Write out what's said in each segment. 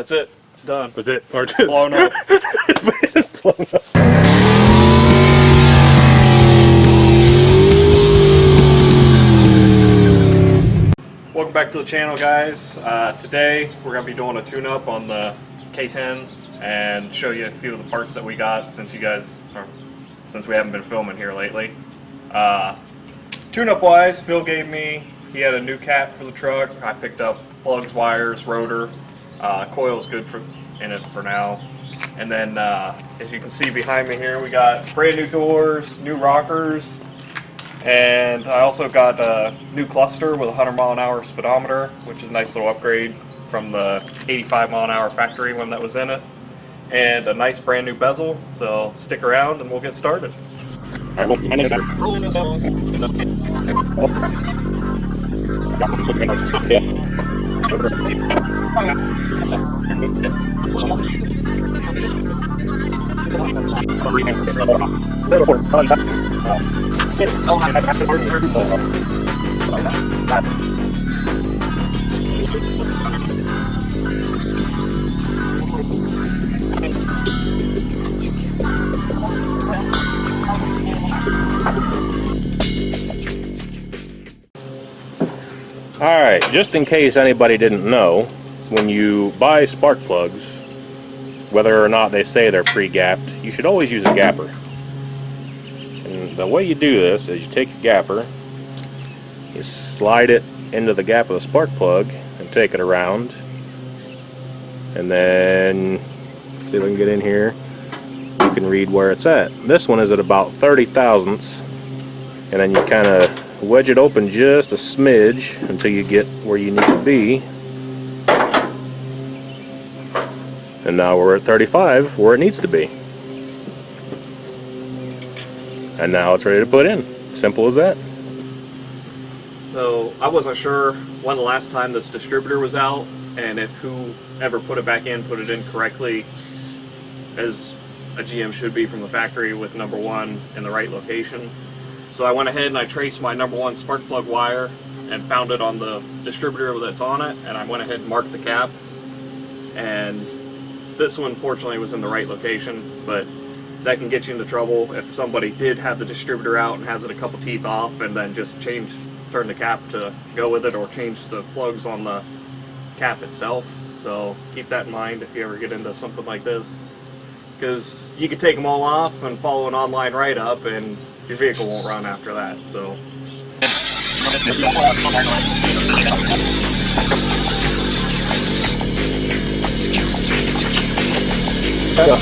That's it. It's done. Was it? Or just blown up. blown up. Welcome back to the channel, guys. Today we're going to be doing a tune-up on the K10 and show you a few of the parts that we got since we haven't been filming here lately. Tune-up wise, Phil gave me, he had a new cap for the truck. I picked up plugs, wires, rotor, coil's good in it for now. And then as you can see behind me here, we got brand new doors, new rockers, and I also got a new cluster with a 100-mile-an-hour speedometer, which is a nice little upgrade from the 85-mile-an-hour factory one that was in it, and a nice brand new bezel. So stick around and we'll get started. Alright, well, my name is Alright, just in case anybody didn't know, when you buy spark plugs, whether or not they say they're pre-gapped, you should always use a gapper. And the way you do this is you take your gapper, you slide it into the gap of the spark plug and take it around, and then see if I can get in here, you can read where it's at. This one is at about 30 thousandths, and then you kind of wedge it open just a smidge until you get where you need to be. And now we're at 35, where it needs to be. And now it's ready to put in. Simple as that. So I wasn't sure when the last time this distributor was out, and if whoever put it back in put it in correctly, as a GM should be from the factory, with number 1 in the right location. So I went ahead and I traced my number 1 spark plug wire and found it on the distributor that's on it, and I went ahead and marked the cap. And this one fortunately was in the right location, but that can get you into trouble if somebody did have the distributor out and has it a couple teeth off and then just turn the cap to go with it, or change the plugs on the cap itself. So keep that in mind if you ever get into something like this, because you could take them all off and follow an online write-up and your vehicle won't run after that. So I got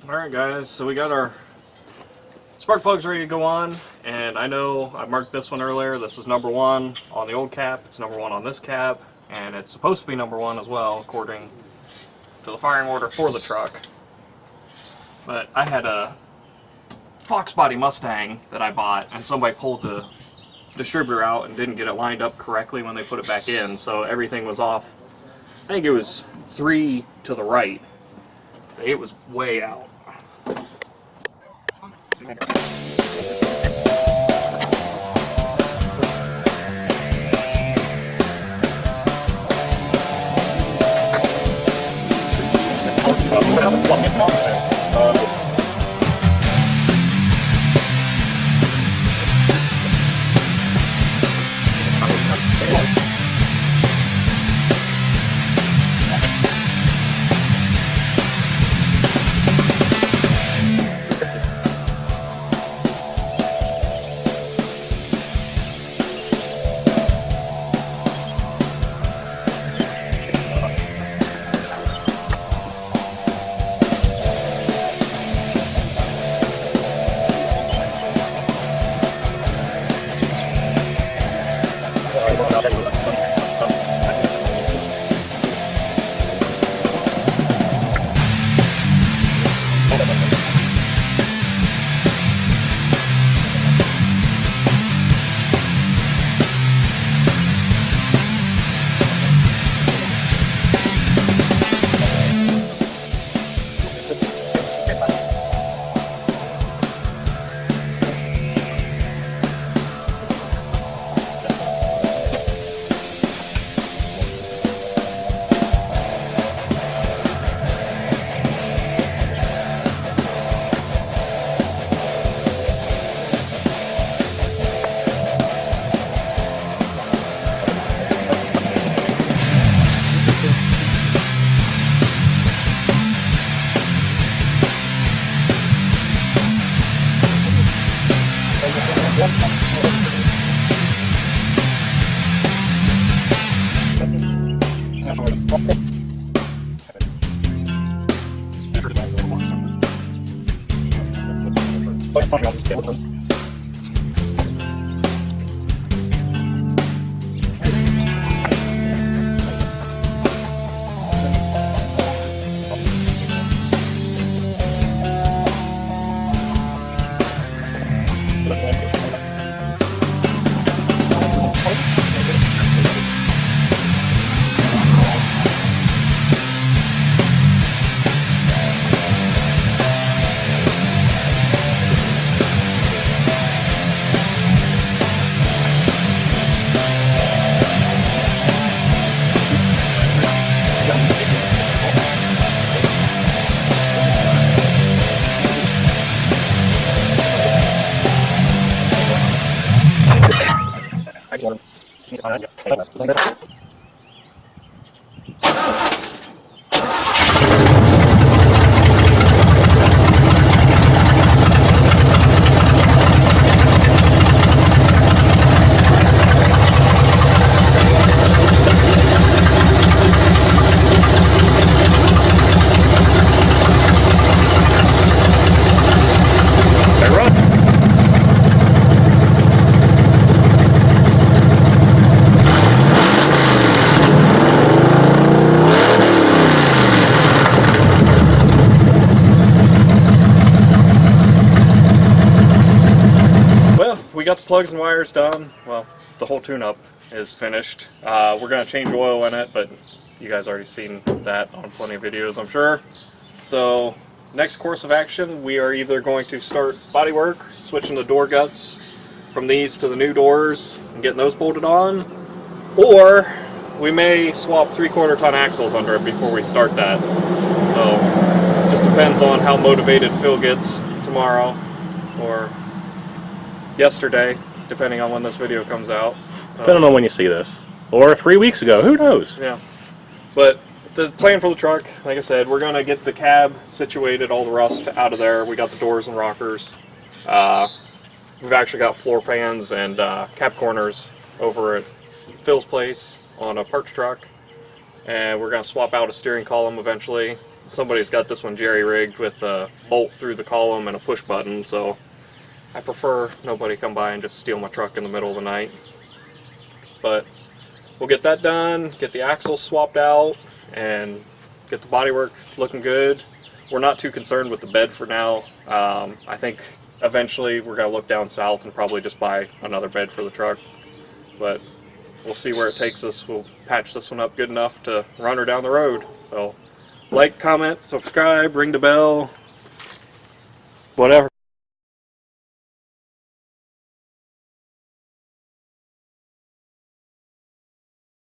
Alright guys, so we got our spark plugs ready to go on, and I know I marked this one earlier. This is number 1 on the old cap, it's number 1 on this cap, and it's supposed to be number 1 as well according to the firing order for the truck. But I had a Fox body Mustang that I bought, and somebody pulled the distributor out and didn't get it lined up correctly when they put it back in, so everything was off. I think it was 3 to the right, so it was way out. We got the plugs and wires done. Well, the whole tune-up is finished. We're going to change oil in it, but you guys already seen that on plenty of videos, I'm sure. So, next course of action, we are either going to start bodywork, switching the door guts from these to the new doors and getting those bolted on, or we may swap 3/4 ton axles under it before we start that. So, just depends depends on how motivated Phil gets tomorrow or yesterday, depending on when this video comes out. Depending on when you see this. Or 3 weeks ago, who knows? Yeah. But the plan for the truck, like I said, we're going to get the cab situated, all the rust out of there. We got the doors and rockers. We've actually got floor pans and cap corners over at Phil's place on a parts truck. And we're going to swap out a steering column eventually. Somebody's got this one jerry-rigged with a bolt through the column and a push button, so I prefer nobody come by and just steal my truck in the middle of the night. But we'll get that done, get the axles swapped out, and get the bodywork looking good. We're not too concerned with the bed for now. I think eventually we're going to look down south and probably just buy another bed for the truck. But we'll see where it takes us. We'll patch this one up good enough to run her down the road. So like, comment, subscribe, ring the bell, whatever.